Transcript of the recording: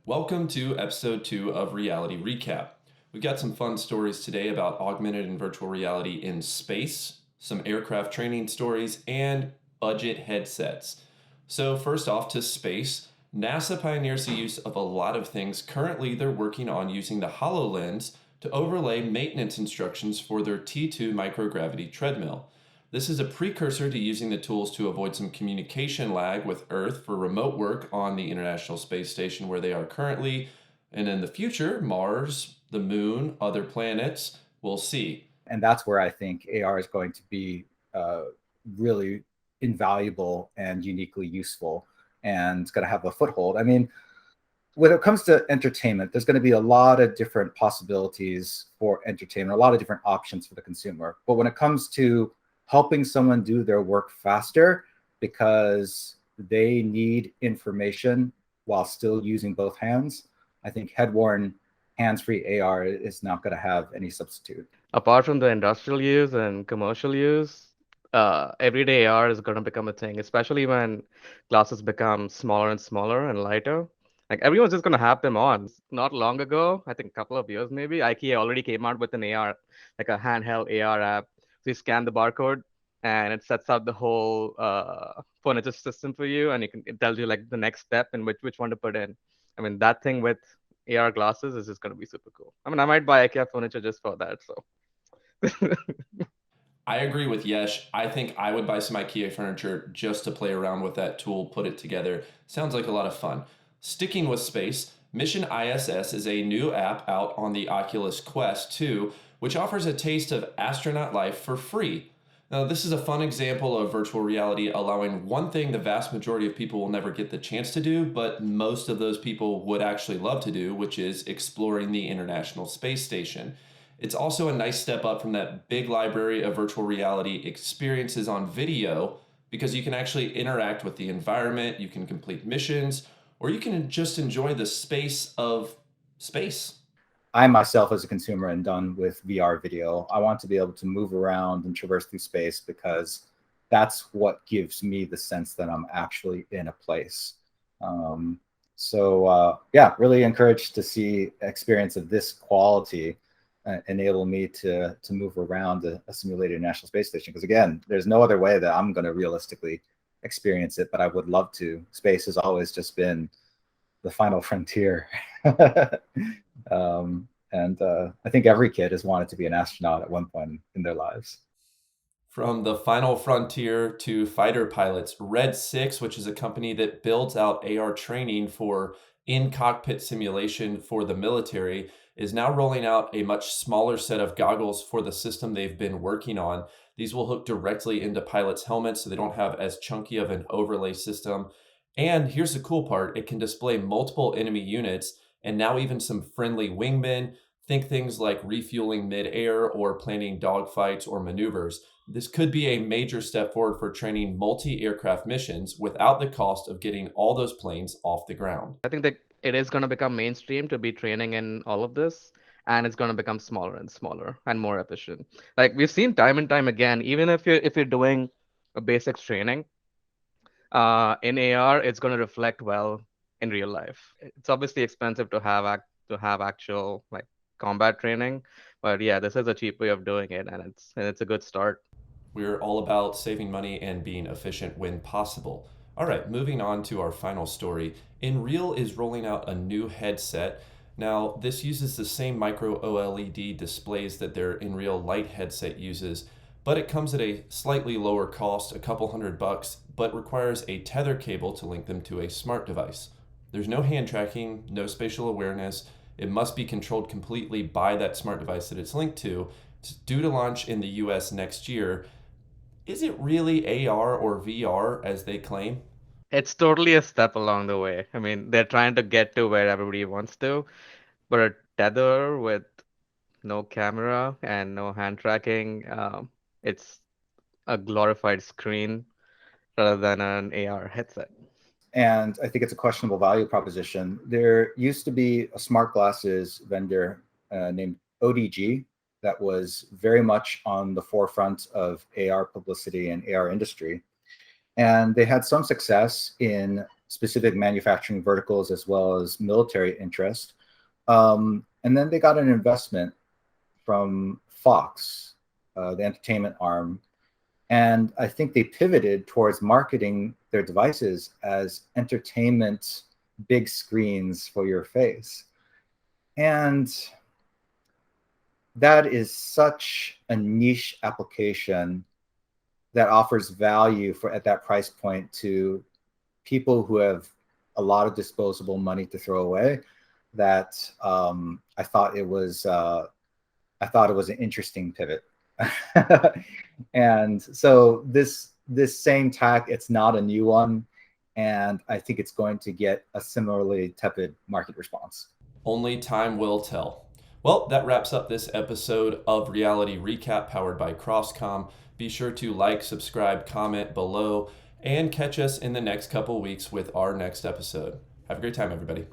Welcome to episode 2 of Reality Recap. We've got some fun stories today about augmented and virtual reality in space, some aircraft training stories, and budget headsets. So, first off, to space. NASA pioneers the use of a lot of things. Currently, they're working on using the HoloLens to overlay maintenance instructions for their T2 microgravity treadmill. This is a precursor to using the tools to avoid some communication lag with Earth for remote work on the International Space Station where they are currently. And in the future, Mars, the moon, other planets, we'll see. And that's where I think AR is going to be really invaluable and uniquely useful, and it's going to have a foothold. I mean, when it comes to entertainment, there's going to be a lot of different possibilities for entertainment, a lot of different options for the consumer. But when it comes to helping someone do their work faster because they need information while still using both hands, I think head-worn, hands-free AR is not going to have any substitute. Apart from the industrial use and commercial use, everyday AR is going to become a thing, especially when glasses become smaller and smaller and lighter. Like everyone's just going to have them on. Not long ago, I think a couple of years maybe, IKEA already came out with an AR, like a handheld AR app. So you scan the barcode and it sets out the whole furniture system for you, and it tells you like the next step and which one to put in. I mean, that thing with AR glasses is just going to be super cool. I mean, I might buy IKEA furniture just for that. So. I agree with Yesh. I think I would buy some IKEA furniture just to play around with that tool, put it together. Sounds like a lot of fun. Sticking with space, Mission ISS is a new app out on the Oculus Quest 2, which offers a taste of astronaut life for free. Now, this is a fun example of virtual reality allowing one thing the vast majority of people will never get the chance to do, but most of those people would actually love to do, which is exploring the International Space Station. It's also a nice step up from that big library of virtual reality experiences on video because you can actually interact with the environment, you can complete missions, or you can just enjoy the space of space. I myself, as a consumer, am done with VR video. I want to be able to move around and traverse through space because that's what gives me the sense that I'm actually in a place. Yeah, really encouraged to see experience of this quality enable me to move around a simulated National Space Station. Because again, there's no other way that I'm going to realistically experience it, but I would love to. Space has always just been the final frontier. I think every kid has wanted to be an astronaut at one point in their lives. From the final frontier to fighter pilots, Red 6, which is a company that builds out AR training for in-cockpit simulation for the military, is now rolling out a much smaller set of goggles for the system they've been working on. These will hook directly into pilots' helmets so they don't have as chunky of an overlay system. And here's the cool part, it can display multiple enemy units and now even some friendly wingmen. Think things like refueling mid-air or planning dogfights or maneuvers. This could be a major step forward for training multi-aircraft missions without the cost of getting all those planes off the ground. I think that it is going to become mainstream to be training in all of this, and it's going to become smaller and smaller and more efficient. Like we've seen time and time again, even if you're doing a basics training in AR, it's going to reflect well in real life. It's obviously expensive to have actual like combat training, but yeah, this is a cheap way of doing it, and it's a good start. We're all about saving money and being efficient when possible. All right, moving on to our final story. Nreal is rolling out a new headset. Now, this uses the same micro OLED displays that their Nreal Lite headset uses, but it comes at a slightly lower cost, a couple $100, but requires a tether cable to link them to a smart device. There's no hand tracking, no spatial awareness. It must be controlled completely by that smart device that it's linked to. It's due to launch in the US next year. Is it really AR or VR as they claim? It's totally a step along the way. I mean, they're trying to get to where everybody wants to, but a tether with no camera and no hand tracking, it's a glorified screen rather than an AR headset. And I think it's a questionable value proposition. There used to be a smart glasses vendor named ODG that was very much on the forefront of AR publicity and AR industry. And they had some success in specific manufacturing verticals as well as military interest. And then they got an investment from Fox, the entertainment arm. And I think they pivoted towards marketing their devices as entertainment big screens for your face. And that is such a niche application that offers value for at that price point to people who have a lot of disposable money to throw away, that I thought it was an interesting pivot. And so this same tack, it's not a new one, and I think it's going to get a similarly tepid market response. Only time will tell. Well, that wraps up this episode of Reality Recap powered by CrossComm. Be sure to like, subscribe, comment below, and catch us in the next couple weeks with our next episode. Have a great time, everybody.